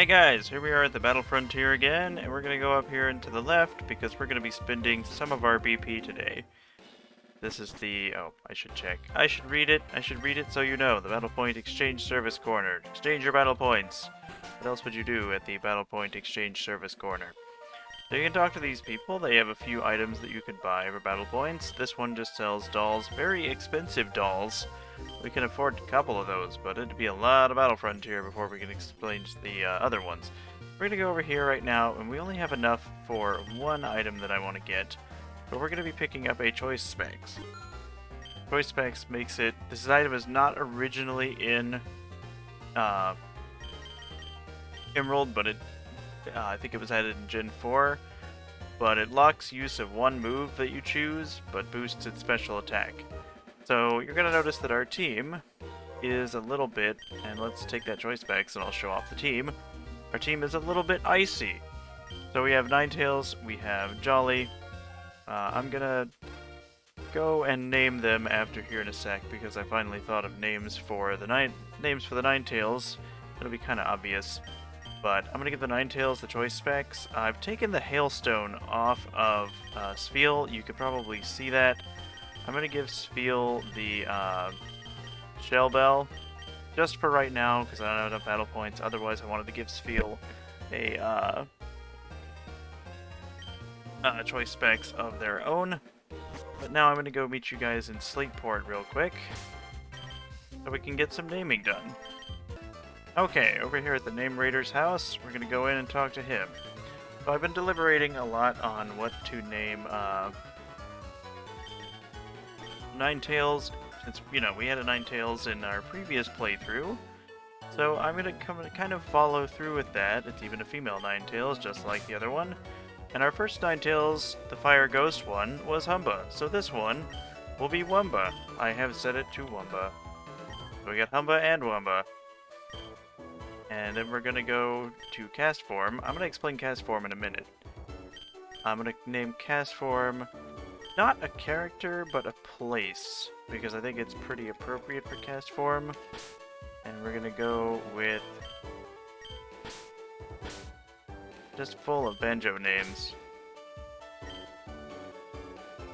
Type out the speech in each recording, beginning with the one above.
Hey guys, here we are at the Battle Frontier again, and we're gonna go up here and to the left because we're gonna be spending some of our BP today. This is the... oh, I should check. I should read it so you know. The Battle Point Exchange Service Corner. Exchange your battle points. What else would you do at the Battle Point Exchange Service Corner? So you can talk to these people. They have a few items that you can buy for battle points. This one just sells dolls, very expensive dolls. We can afford a couple of those, but it'd be a lot of Battle Frontier before we can explain the other ones. We're going to go over here right now, and we only have enough for one item that I want to get, but we're going to be picking up a Choice Specs. Choice Specs makes it... this item is not originally in Emerald, but I think it was added in Gen 4, but it locks use of one move that you choose, but boosts its special attack. So you're going to notice that our team is a little bit, and let's take that choice specs and I'll show off the team. Our team is a little bit icy. So we have Ninetales, we have Jolly. I'm going to go and name them after here in a sec because I finally thought of names for the Ninetales. It'll be kind of obvious. But I'm going to give the Ninetales the choice specs. I've taken the Hailstone off of Spheal. You could probably see that. I'm going to give Spheal the Shell Bell, just for right now, because I don't have enough battle points. Otherwise, I wanted to give Spheal a choice specs of their own. But now I'm going to go meet you guys in Slateport real quick, so we can get some naming done. Okay, over here at the Name Raider's house, we're going to go in and talk to him. So I've been deliberating a lot on what to name Ninetales, since, you know, we had a Ninetales in our previous playthrough. So I'm going to kind of follow through with that. It's even a female Ninetales, just like the other one. And our first Ninetales, the Fire Ghost one, was Humba. So this one will be Wumba. I have set it to Wumba. So we got Humba and Wumba. And then we're going to go to Cast Form. I'm going to explain Cast Form in a minute. I'm going to name Cast Form not a character, but a place, because I think it's pretty appropriate for Cast Form. And we're going to go with just full of banjo names.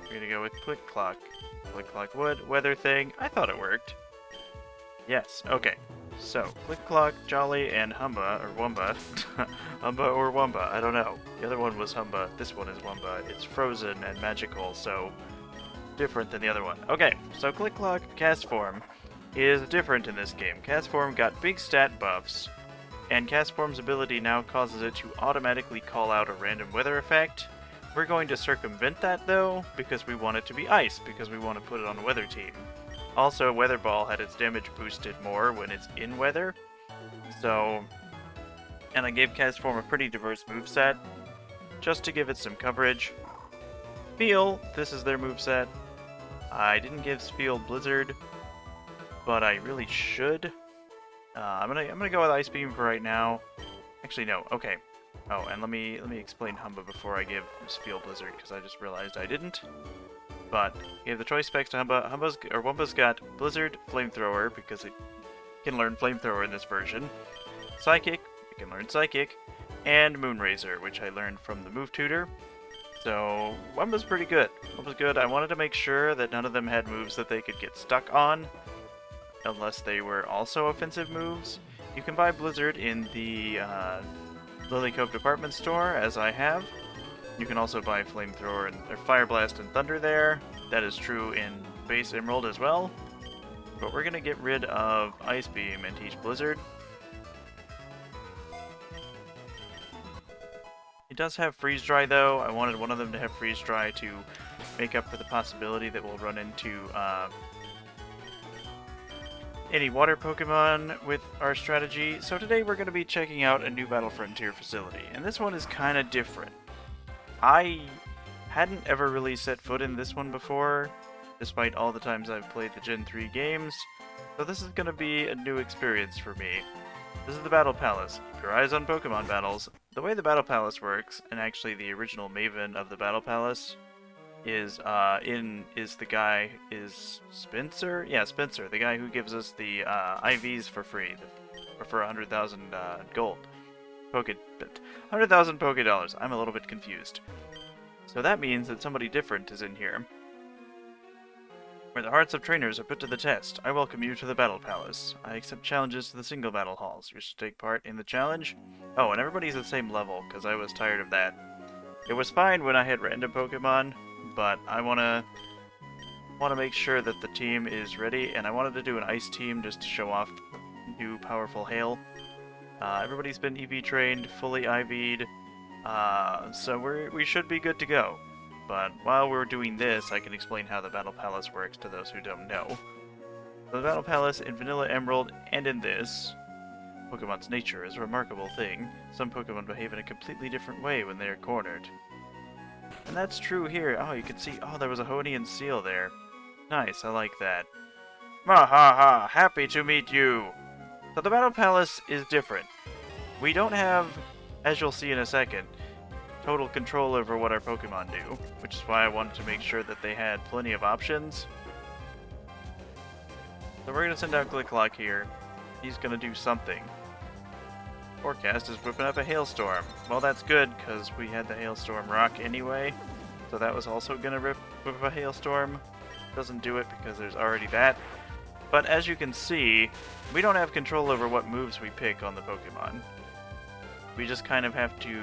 We're going to go with Click Clock. Click Clock Wood, Weather Thing. I thought it worked. Yes, okay. So, Click Clock, Jolly, and Humba, or Wumba. Humba or Wumba, I don't know. The other one was Humba, this one is Wumba. It's frozen and magical, so different than the other one. Okay, so Click Clock Cast Form is different in this game. Cast Form got big stat buffs, and Cast Form's ability now causes it to automatically call out a random weather effect. We're going to circumvent that, though, because we want it to be ice, because we want to put it on a weather team. Also, Weather Ball had its damage boosted more when it's in weather. So, and I gave Cast Form a pretty diverse moveset, just to give it some coverage. Spheal, this is their moveset. I didn't give Spheal Blizzard, but I really should. I'm gonna go with Ice Beam for right now. Actually, no. Okay. Oh, and let me explain Humba before I give Spheal Blizzard, because I just realized I didn't. But gave the choice specs to Humba. Wumba's got Blizzard, Flamethrower, because it can learn Flamethrower in this version. Psychic, it can learn Psychic, and Moonrazer, which I learned from the Move Tutor. So Wumba's pretty good. Wumba's good. I wanted to make sure that none of them had moves that they could get stuck on, unless they were also offensive moves. You can buy Blizzard in the Lily Cove department store, as I have. You can also buy Flamethrower or Fire Blast and Thunder there. That is true in base Emerald as well. But we're going to get rid of Ice Beam and teach Blizzard. It does have Freeze Dry though. I wanted one of them to have Freeze Dry to make up for the possibility that we'll run into any water Pokemon with our strategy. So today we're going to be checking out a new Battle Frontier facility. And this one is kind of different. I hadn't ever really set foot in this one before, despite all the times I've played the Gen 3 games, so this is going to be a new experience for me. This is the Battle Palace. Keep your eyes on Pokemon battles. The way the Battle Palace works, and actually the original Maven of the Battle Palace, is Spencer? Yeah, Spencer, the guy who gives us the IVs for free, for 100,000 gold. 100,000 Poké Dollars. I'm a little bit confused. So that means that somebody different is in here. Where the hearts of trainers are put to the test, I welcome you to the Battle Palace. I accept challenges to the single battle halls. You wish to take part in the challenge? Oh, and everybody's the same level, because I was tired of that. It was fine when I had random Pokemon, but I want to make sure that the team is ready, and I wanted to do an ice team just to show off new powerful hail. Everybody's been EV trained, fully IV'd, so we should be good to go. But while we're doing this, I can explain how the Battle Palace works to those who don't know. The Battle Palace in Vanilla Emerald and in this, Pokemon's nature is a remarkable thing. Some Pokemon behave in a completely different way when they are cornered. And that's true here. Oh, you can see, oh, there was a Honian seal there. Nice, I like that. Ha ha ha, happy to meet you! So the Battle Palace is different. We don't have, as you'll see in a second, total control over what our Pokemon do, which is why I wanted to make sure that they had plenty of options. So we're going to send out Glicklock here. He's going to do something. Forecast is whipping up a hailstorm. Well, that's good, because we had the hailstorm rock anyway, so that was also going to whip up a hailstorm. Doesn't do it because there's already that. But as you can see, we don't have control over what moves we pick on the Pokemon. We just kind of have to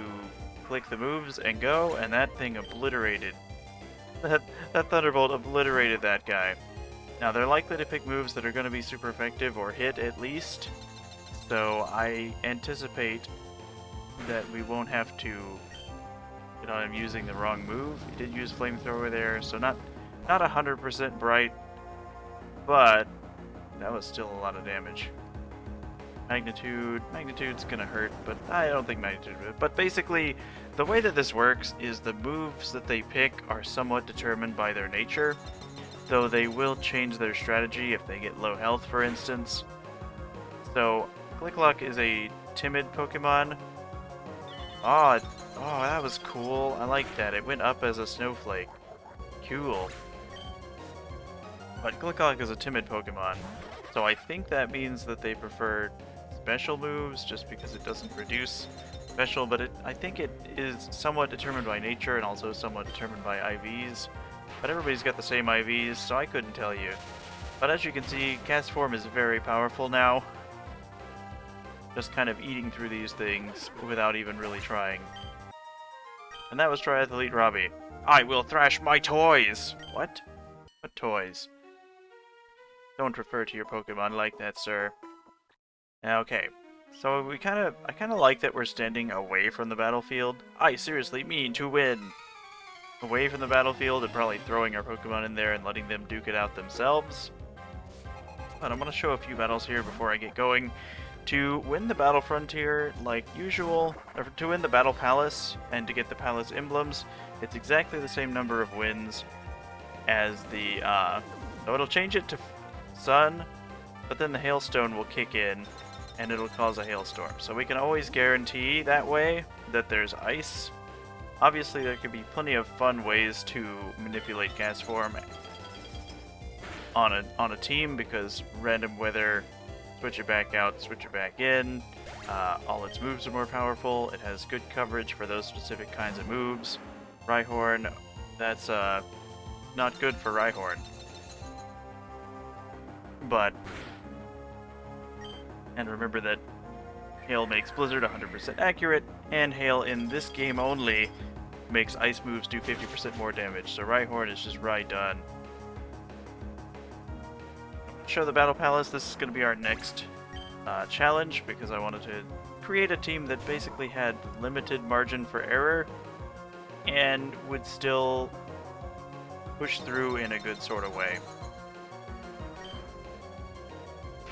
click the moves and go, and that thing obliterated. That Thunderbolt obliterated that guy. Now, they're likely to pick moves that are going to be super effective or hit at least, so I anticipate that we won't have to get on him using the wrong move. He did use Flamethrower there, so not 100% bright, but that was still a lot of damage. Magnitude's gonna hurt, but I don't think Magnitude would. But basically, the way that this works is the moves that they pick are somewhat determined by their nature, though they will change their strategy if they get low health, for instance. So, Glicklock is a timid Pokemon. Oh, that was cool. I like that. It went up as a snowflake. Cool. But Glicklock is a timid Pokemon, so I think that means that they prefer special moves just because it doesn't reduce special, but I think it is somewhat determined by nature and also somewhat determined by IVs. But everybody's got the same IVs, so I couldn't tell you. But as you can see, Cast Form is very powerful now. Just kind of eating through these things without even really trying. And that was Triathlete Robbie. I will thrash my toys! What? What toys? Don't refer to your Pokemon like that, sir. Okay, so I kind of like that we're standing away from the battlefield. I seriously mean to win! Away from the battlefield and probably throwing our Pokemon in there and letting them duke it out themselves. But I'm going to show a few battles here before I get going. To win the Battle Frontier, like usual, or to win the Battle Palace and to get the Palace emblems, it's exactly the same number of wins as the, so it'll change it to Sun, but then the Hailstone will kick in and it'll cause a hailstorm. So we can always guarantee that way that there's ice. Obviously, there could be plenty of fun ways to manipulate Cast Form on a team, because random weather, switch it back out, switch it back in. All its moves are more powerful. It has good coverage for those specific kinds of moves. Rhyhorn, that's not good for Rhyhorn. But, and remember that Hail makes Blizzard 100% accurate, and Hail in this game only makes ice moves do 50% more damage. So Rhyhorn is just done. Show the Battle Palace. This is going to be our next challenge, because I wanted to create a team that basically had limited margin for error and would still push through in a good sort of way.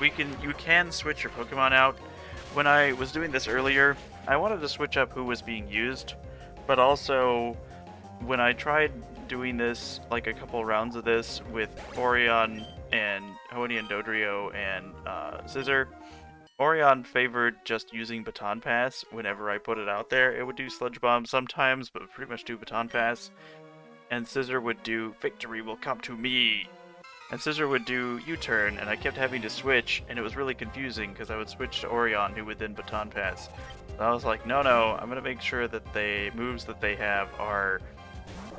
You can switch your Pokemon out. When I was doing this earlier, I wanted to switch up who was being used, but also when I tried doing this, like a couple rounds of this with Orion and Honian Dodrio and Scissor, Orion favored just using Baton Pass whenever I put it out there. It would do Sludge Bomb sometimes, but would pretty much do Baton Pass. And Scissor would do Victory Will Come to Me. and Scissor would do U-turn, and I kept having to switch, and it was really confusing because I would switch to Orion, who would then baton pass. So I was like, no, I'm gonna make sure that the moves that they have are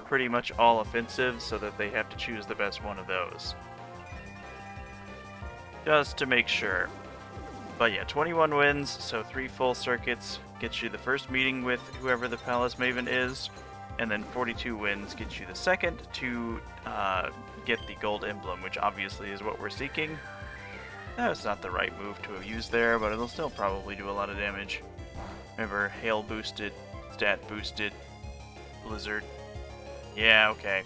pretty much all offensive, so that they have to choose the best one of those. Just to make sure. But yeah, 21 wins, so 3 full circuits gets you the first meeting with whoever the Palace Maven is, and then 42 wins gets you the second to get the gold emblem, which obviously is what we're seeking. That's not the right move to have used there, but it'll still probably do a lot of damage. Remember, hail boosted, stat boosted, blizzard. Yeah, okay.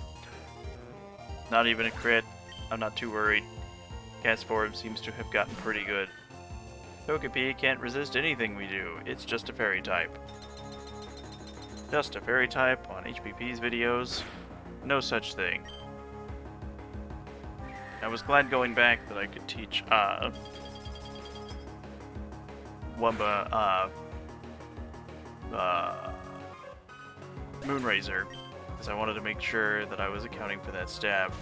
Not even a crit. I'm not too worried. Cast form seems to have gotten pretty good. Togepi can't resist anything we do. It's just a fairy type. Just a fairy type on HPP's videos. No such thing. I was glad going back that I could teach Wumba Moonrazor, because I wanted to make sure that I was accounting for that stab.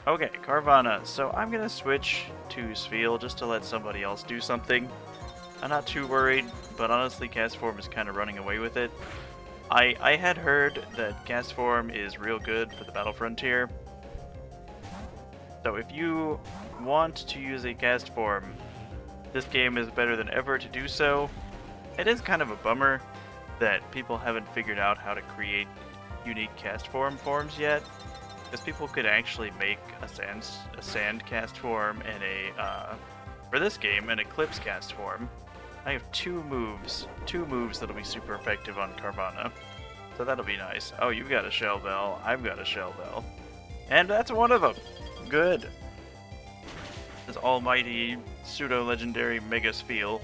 Okay, Carvanha. So I'm gonna switch to Spheal just to let somebody else do something. I'm not too worried, but honestly, Cast Form is kind of running away with it. I had heard that Cast Form is real good for the Battle Frontier. So if you want to use a Cast Form, this game is better than ever to do so. It is kind of a bummer that people haven't figured out how to create unique Cast forms yet, because people could actually make a sand Cast Form and for this game, an Eclipse Cast Form. I have two moves that'll be super effective on Carvanha, so that'll be nice. Oh, you've got a Shell Bell, I've got a Shell Bell, and that's one of them. Good. This almighty pseudo-legendary Mega Spheal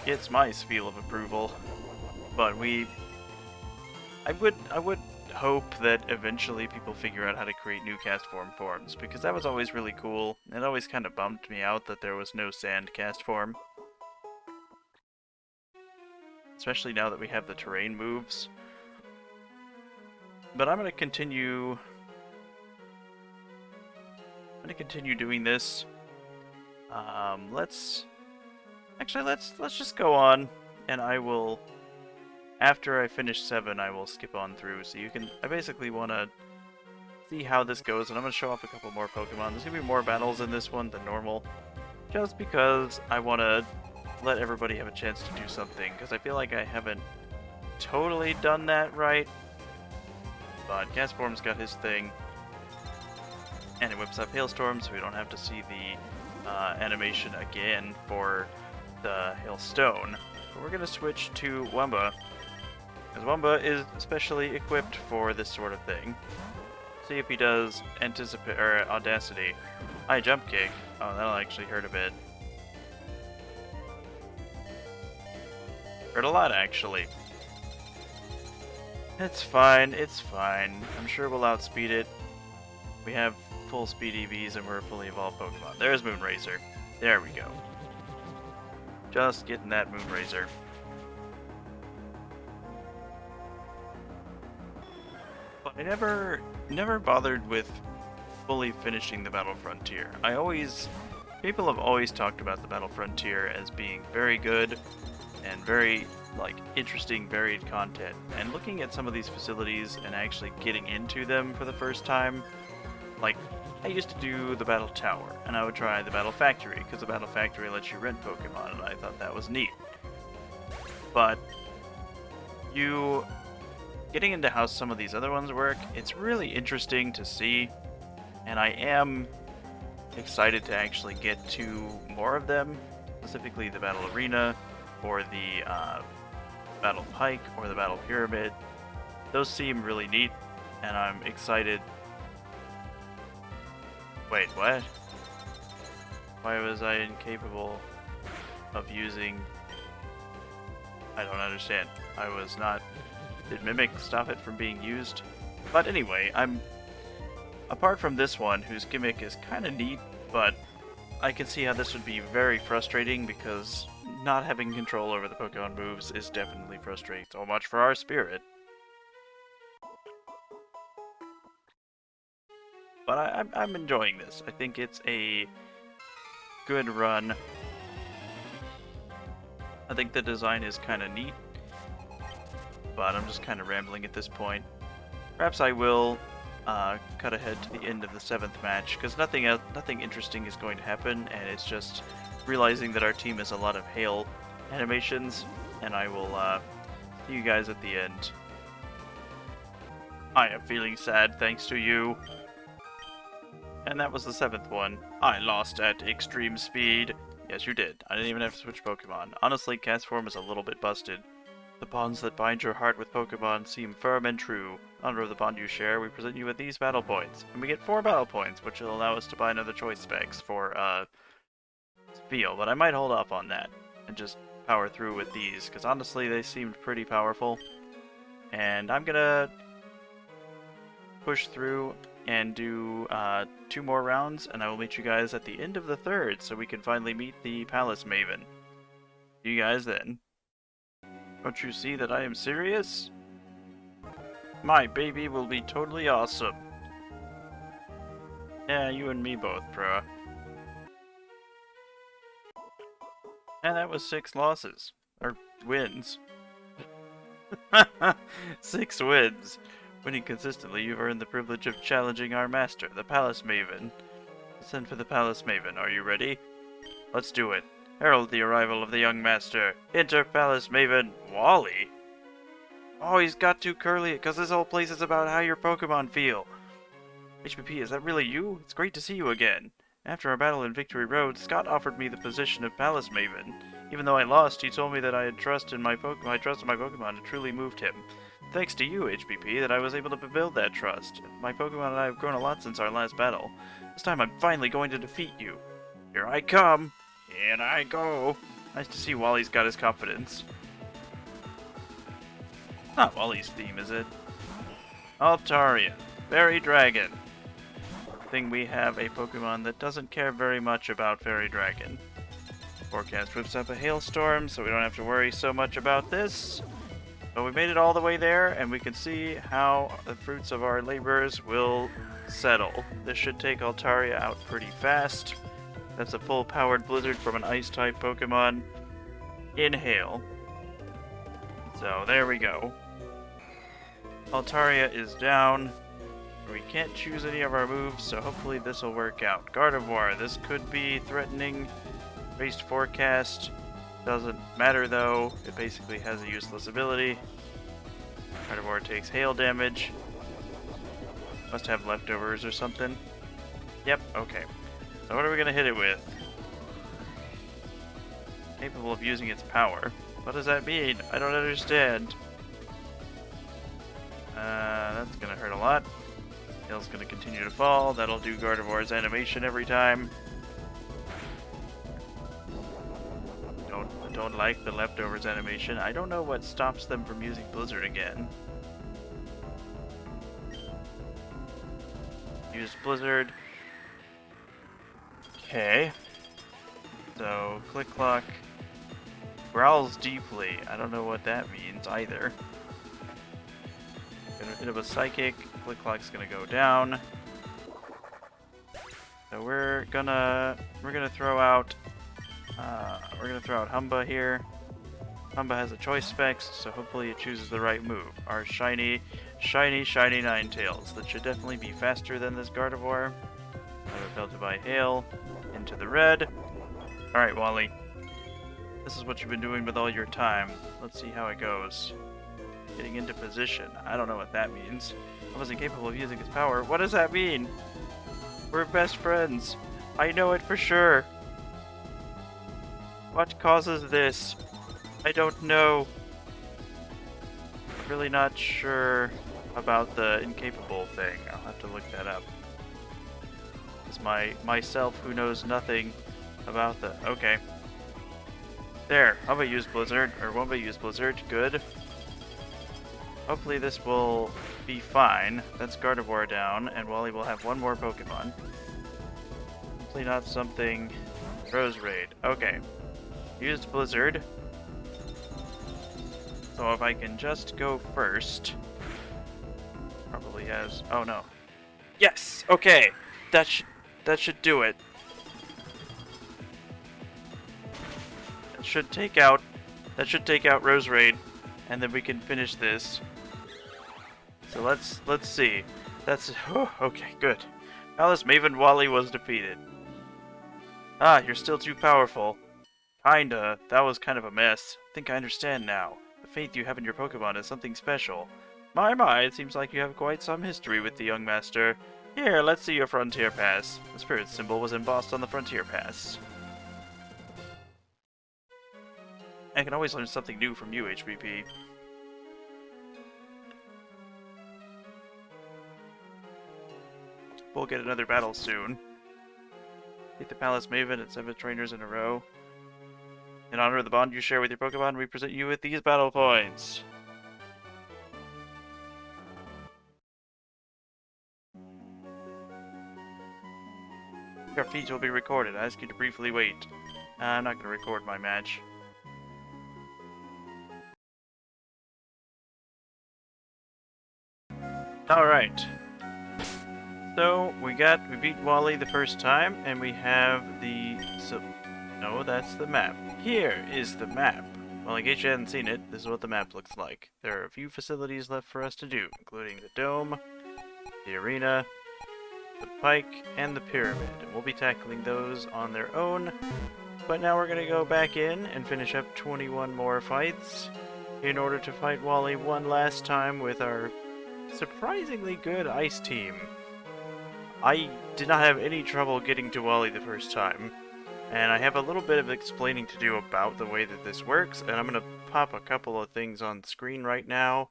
gets my Spheal of approval, but I would hope that eventually people figure out how to create new Cast forms, because that was always really cool. It always kind of bummed me out that there was no Sand Cast Form. Especially now that we have the terrain moves. But I'm gonna continue doing this. Let's just go on, and I will, after I finish 7, I will skip on through, so I basically want to see how this goes, and I'm going to show off a couple more Pokemon. There's going to be more battles in this one than normal, just because I want to let everybody have a chance to do something, because I feel like I haven't totally done that right. But Castform's got his thing, and it whips up Hailstorm, so we don't have to see the animation again for the Hailstone. But we're going to switch to Wumba, because Wumba is especially equipped for this sort of thing. See if he does Audacity. High Jump Kick. Oh, that'll actually hurt a bit. Hurt a lot, actually. It's fine, it's fine. I'm sure we'll outspeed it. We have full speed EVs and we're a fully evolved Pokemon. There's Moonrazor. There we go. Just getting that Moonrazor. But I never bothered with fully finishing the Battle Frontier. People have always talked about the Battle Frontier as being very good and very, interesting, varied content. And looking at some of these facilities and actually getting into them for the first time, I used to do the Battle Tower, and I would try the Battle Factory, because the Battle Factory lets you rent Pokemon, and I thought that was neat. But getting into how some of these other ones work, it's really interesting to see, and I am excited to actually get to more of them, specifically the Battle Arena, or the Battle Pike, or the Battle Pyramid. Those seem really neat, and I'm excited. Wait, what? Why was I incapable of using... I don't understand. I was not... Did Mimic stop it from being used? But anyway, apart from this one, whose gimmick is kind of neat, but I can see how this would be very frustrating, because not having control over the Pokemon moves is definitely frustrating. So much for our spirit. but I'm enjoying this. I think it's a good run. I think the design is kind of neat, but I'm just kind of rambling at this point. Perhaps I will cut ahead to the end of the 7th match, because nothing interesting is going to happen, and it's just realizing that our team has a lot of hail animations, and I will see you guys at the end. I am feeling sad thanks to you. And that was the 7th one. I lost at extreme speed. Yes, you did. I didn't even have to switch Pokemon. Honestly, Castform is a little bit busted. The bonds that bind your heart with Pokemon seem firm and true. In honor of the bond you share, we present you with these battle points. And we get 4 battle points, which will allow us to buy another choice specs for, Spiel. But I might hold off on that and just power through with these, because honestly, they seemed pretty powerful. And I'm gonna push through and do 2 more rounds, and I will meet you guys at the end of the 3rd, so we can finally meet the Palace Maven. See you guys then. Don't you see that I am serious? My baby will be totally awesome. Yeah, you and me both, bro. And that was 6 losses. Or wins. 6 wins. Winning consistently, you've earned the privilege of challenging our master, the Palace Maven. Send for the Palace Maven. Are you ready? Let's do it. Herald the arrival of the young master. Enter Palace Maven Wally. Oh, he's got too curly, because this whole place is about how your Pokemon feel. HPP, is that really you? It's great to see you again. After our battle in Victory Road, Scott offered me the position of Palace Maven. Even though I lost, he told me that I had trust in my Pokemon had truly moved him. Thanks to you, HPP, that I was able to build that trust. My Pokemon and I have grown a lot since our last battle. This time I'm finally going to defeat you. Here I come. In I go. Nice to see Wally's got his confidence. Not Wally's theme, is it? Altaria. Fairy Dragon. Thing we have a Pokemon that doesn't care very much about Fairy Dragon. Forecast whips up a hailstorm, so we don't have to worry so much about this. But we made it all the way there, and we can see how the fruits of our labors will settle. This should take Altaria out pretty fast. That's a full-powered Blizzard from an Ice-type Pokemon. Inhale. So, there we go. Altaria is down. We can't choose any of our moves, so hopefully this will work out. Gardevoir, this could be threatening. Based Forecast. Doesn't matter though, it basically has a useless ability. Gardevoir takes hail damage. Must have leftovers or something. Yep, okay. So what are we gonna hit it with? Capable of using its power. What does that mean? I don't understand. That's gonna hurt a lot. Hail's gonna continue to fall. That'll do Gardevoir's animation every time. Don't like the leftovers animation. I don't know what stops them from using Blizzard again. Use Blizzard. Okay. So, Click Clock growls deeply. I don't know what that means either. Gonna hit it with Psychic. Click Clock's gonna go down. So we're gonna throw out Humba here. Humba has a choice specs, so hopefully it chooses the right move. Our shiny Ninetales. That should definitely be faster than this Gardevoir. Pelted by Hail. Into the red. Alright, Wally. This is what you've been doing with all your time. Let's see how it goes. Getting into position. I don't know what that means. I wasn't capable of using his power. What does that mean? We're best friends. I know it for sure. What causes this? I don't know. Really not sure about the incapable thing. I'll have to look that up. It's myself who knows nothing about the... Okay. There. Humba used Blizzard. Or Wumba used Blizzard. Good. Hopefully this will be fine. That's Gardevoir down, and Wally will have one more Pokemon. Hopefully not something... Rose Raid. Okay. Used Blizzard. So if I can just go first... Probably has... Oh no. Yes! Okay! that should do it. That should take out Rose Raid, and then we can finish this. So let's see. Okay, good. Alice Maven Wally was defeated. Ah, you're still too powerful. Kinda. That was kind of a mess. Think I understand now. The faith you have in your Pokemon is something special. My, it seems like you have quite some history with the young master. Here, let's see your Frontier Pass. The spirit symbol was embossed on the Frontier Pass. I can always learn something new from you, HBP. We'll get another battle soon. Beat the Palace Maven and 7 trainers in a row. In honor of the bond you share with your Pokemon, we present you with these battle points. Your feats will be recorded. I ask you to briefly wait. I'm not going to record my match. Alright. So, we beat Wally the first time, and we have the... No, that's the map. Here is the map. Well, in case you hadn't seen it, this is what the map looks like. There are a few facilities left for us to do, including the Dome, the Arena, the Pike, and the Pyramid. And we'll be tackling those on their own, but now we're going to go back in and finish up 21 more fights in order to fight Wally one last time with our surprisingly good Ice Team. I did not have any trouble getting to Wally the first time, and I have a little bit of explaining to do about the way that this works, and I'm going to pop a couple of things on screen right now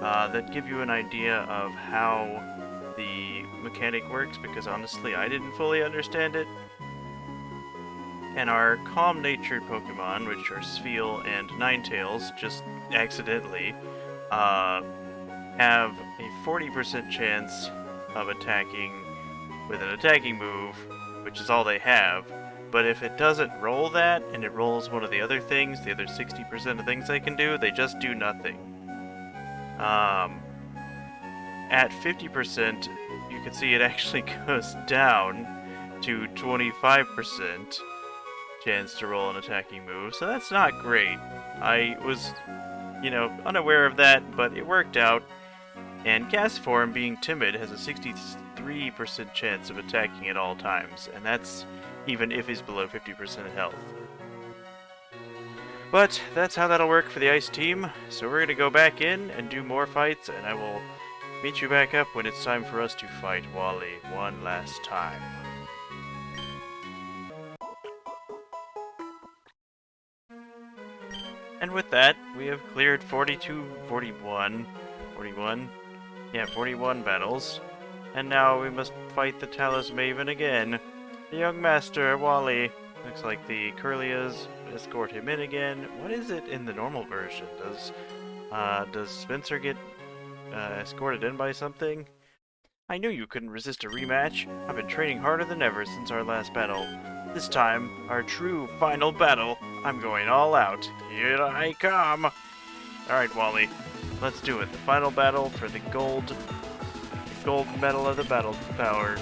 that give you an idea of how the mechanic works, because honestly I didn't fully understand it. And our calm-natured Pokemon, which are Spheal and Ninetales, just accidentally have a 40% chance of attacking with an attacking move, which is all they have. But if it doesn't roll that, and it rolls one of the other things, the other 60% of things they can do, they just do nothing. At 50%, you can see it actually goes down to 25% chance to roll an attacking move, so that's not great. I was, unaware of that, but it worked out. And Gas Form, being timid, has a 63% chance of attacking at all times, and that's even if he's below 50% health. But that's how that'll work for the Ice Team, so we're going to go back in and do more fights, and I will meet you back up when it's time for us to fight Wally one last time. And with that, we have cleared 41 battles. And now we must fight the Talus Maven again. The young master, Wally. Looks like the Curlias escort him in again. What is it in the normal version? Does Spencer get escorted in by something? I knew you couldn't resist a rematch. I've been training harder than ever since our last battle. This time, our true final battle. I'm going all out. Here I come! Alright, Wally. Let's do it. The final battle for the gold medal of the battle powers.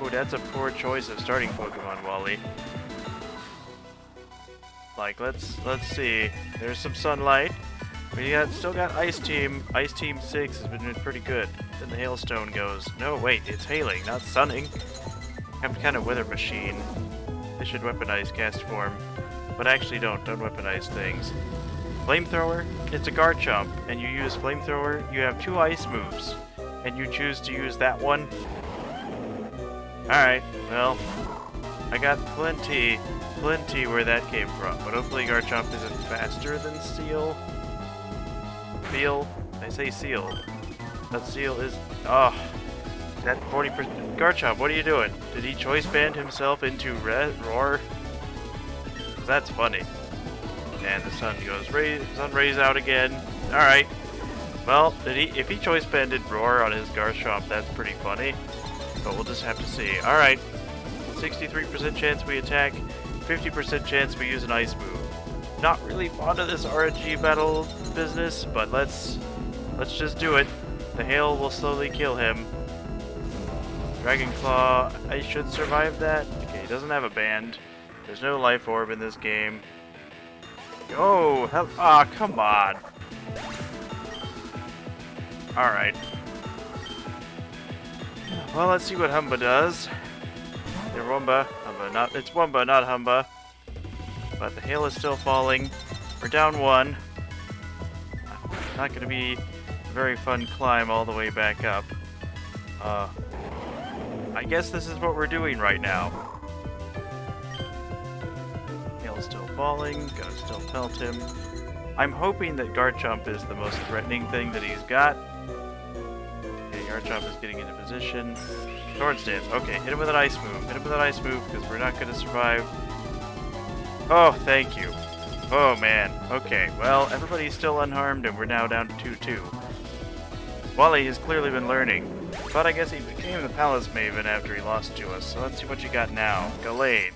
Oh, that's a poor choice of starting Pokemon, Wally. Like, let's see. There's some sunlight. We still got Ice Team. Ice Team 6 has been doing pretty good. Then the Hailstone goes. No, wait, it's hailing, not sunning. I'm kind of weather machine. They should weaponize Cast Form. But actually don't weaponize things. Flamethrower, it's a Garchomp, and you use Flamethrower, you have 2 ice moves, and you choose to use that one. Alright, well, I got plenty where that came from, but hopefully Garchomp isn't faster than Seal. I say Seal. That Seal is... Oh, that 40%... Garchomp, what are you doing? Did he choice band himself into Roar? That's funny. And the sun rays out again. Alright. Well, if he choice banded Roar on his Garchomp, that's pretty funny. But we'll just have to see. Alright. 63% chance we attack, 50% chance we use an ice move. Not really fond of this RNG battle business, but let's just do it. The hail will slowly kill him. Dragon Claw, I should survive that. Okay, he doesn't have a band. There's no life orb in this game. Oh, hell, ah, come on. Alright. Well, let's see what Humba does. They're Wumba. Humba, not, it's Wumba, not Humba. But the hail is still falling. We're down 1. Not gonna be a very fun climb all the way back up. I guess this is what we're doing right now. Hail's still falling, gonna still pelt him. I'm hoping that Garchomp is the most threatening thing that he's got. Okay, Garchomp is getting into position. Thorn Stance, okay, hit him with an ice move. Hit him with an ice move, because we're not gonna survive. Oh, thank you. Oh man, okay, well, everybody's still unharmed and we're now down to 2-2. Wally has clearly been learning, but I guess he became the Palace Maven after he lost to us, so let's see what you got now. Gallade.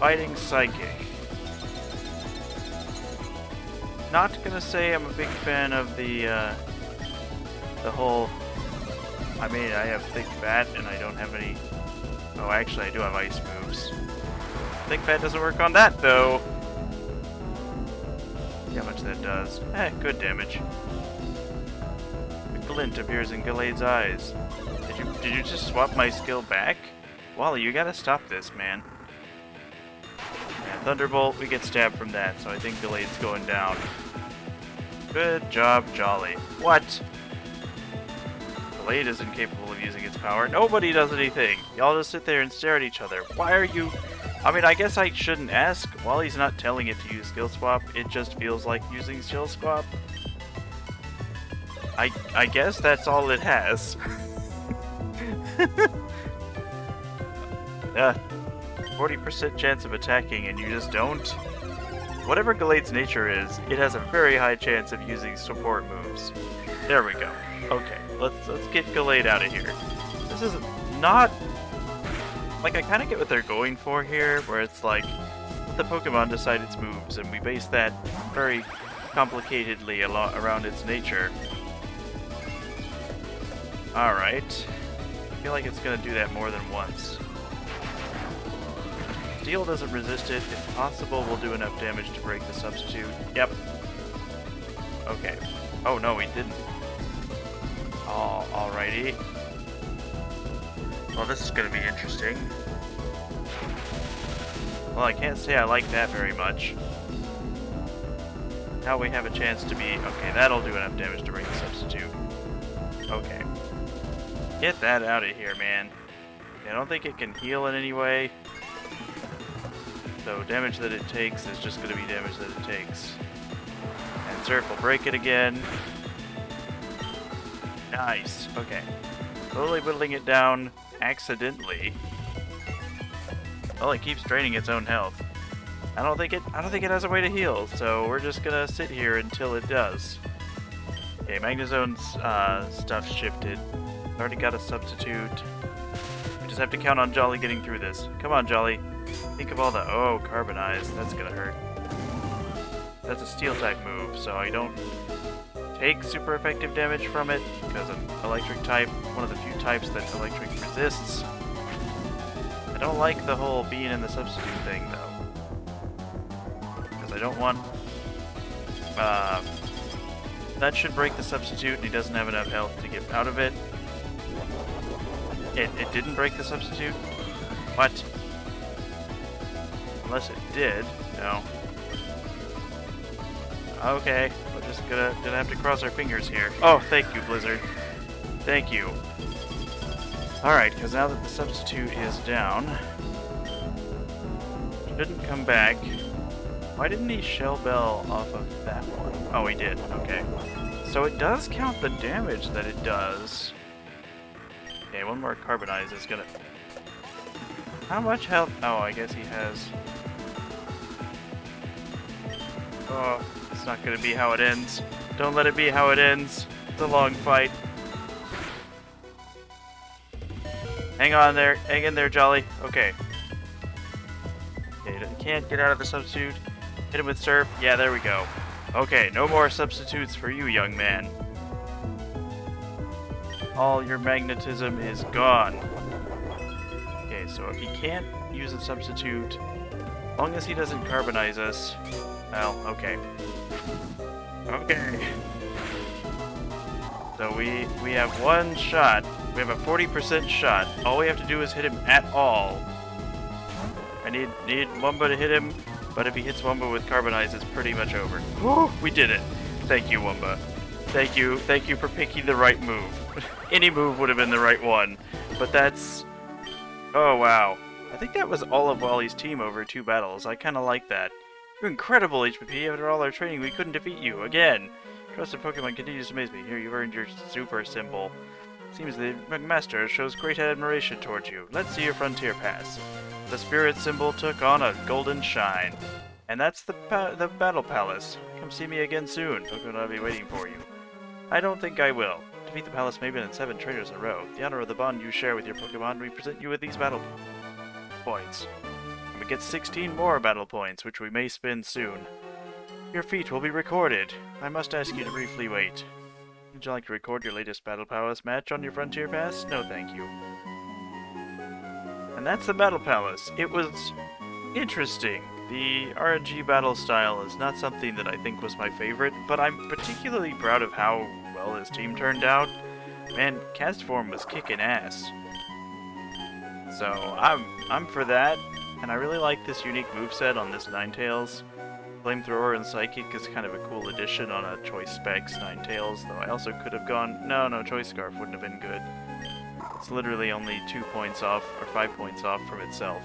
Fighting Psychic. Not gonna say I'm a big fan of the whole... I mean, I have Thick Bat and I don't have any... Oh, actually I do have ice moves. Thick Bat doesn't work on that, though. See how much that does. Good damage. A glint appears in Gallade's eyes. Did you just swap my skill back? Wally, you gotta stop this, man. Yeah, Thunderbolt, we get stabbed from that, so I think Gallade's going down. Good job, Jolly. What? Gallade is incapable of using its power. Nobody does anything. Y'all just sit there and stare at each other. Why are you... I mean, I guess I shouldn't ask. Wally's not telling it to use Skill Swap. It just feels like using Skill Swap. I guess that's all it has. 40% chance of attacking and you just don't? Whatever Gallade's nature is, it has a very high chance of using support moves. There we go. Okay, let's get Gallade out of here. This is not... Like, I kind of get what they're going for here, where it's like, let the Pokemon decide its moves, and we base that very complicatedly around its nature. Alright. I feel like it's going to do that more than once. Steel doesn't resist it. If possible, we'll do enough damage to break the substitute. Yep. Okay. Oh, no, we didn't. Oh, alrighty. Well, this is going to be interesting. Well, I can't say I like that very much. Now we have a chance to be... Okay, that'll do enough damage to break the substitute. Okay. Get that out of here, man. I don't think it can heal in any way. So damage that it takes is just going to be damage that it takes. And Surf will break it again. Nice. Okay. Slowly whittling it down accidentally. Well, it keeps draining its own health. I don't think it has a way to heal, so we're just gonna sit here until it does. Okay, Magnezone's stuff shifted. Already got a substitute. We just have to count on Jolly getting through this. Come on, Jolly. Think of all the... Oh, Carbonize. That's gonna hurt. That's a Steel-type move, so I don't take super effective damage from it, because I'm Electric type, one of the few types that Electric resists. I don't like the whole being in the substitute thing, though. Because I don't want... that should break the substitute, and he doesn't have enough health to get out of it. It didn't break the substitute? What? Unless it did. No. Okay, we're just gonna have to cross our fingers here. Oh, thank you, Blizzard. Thank you. Alright, because now that the substitute is down... Shouldn't come back. Why didn't he Shell Bell off of that one? Oh, he did. Okay. So it does count the damage that it does. Okay, one more Carbonize is gonna... How much health? Oh, I guess he has... Oh, it's not gonna be how it ends. Don't let it be how it ends. It's a long fight. Hang on there. Hang in there, Jolly. Okay. Okay, you can't get out of the substitute. Hit him with Surf. Yeah, there we go. Okay, no more substitutes for you, young man. All your magnetism is gone. Okay, so if he can't use a substitute, as long as he doesn't carbonize us, well, okay. Okay. So we have one shot. We have a 40% shot. All we have to do is hit him at all. I need Wumba to hit him, but if he hits Wumba with carbonize, it's pretty much over. Woo! We did it. Thank you, Wumba. Thank you for picking the right move. Any move would have been the right one, but that's... Oh, wow. I think that was all of Wally's team over 2 battles. I kind of like that. You're incredible, HPP. After all our training, we couldn't defeat you. Again. Trusted Pokemon continues to amaze me. Here, you've earned your super symbol. Seems the McMaster shows great admiration towards you. Let's see your Frontier Pass. The spirit symbol took on a golden shine. And that's the Battle Palace. Come see me again soon. Pokemon will be waiting for you. I don't think I will. Defeat the Palace Maven and 7 trainers in a row. The honor of the bond you share with your Pokemon, we present you with these battle points. And we get 16 more battle points, which we may spend soon. Your feat will be recorded. I must ask you to briefly wait. Would you like to record your latest Battle Palace match on your Frontier Pass? No, thank you. And that's the Battle Palace. It was interesting. The RNG battle style is not something that I think was my favorite, but I'm particularly proud of how well his team turned out. Man, Castform was kicking ass. So I'm for that, and I really like this unique moveset on this Ninetales. Flamethrower and Psychic is kind of a cool addition on a Choice Specs Ninetales, though I also could have gone... No, Choice Scarf wouldn't have been good. It's literally only 2 points off, or 5 points off from itself.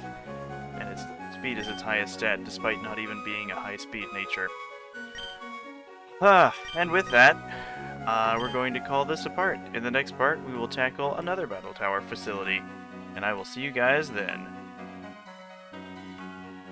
And its speed is its highest stat, despite not even being a high-speed nature. And with that, we're going to call this a part. In the next part, we will tackle another Battle Tower facility. And I will see you guys then.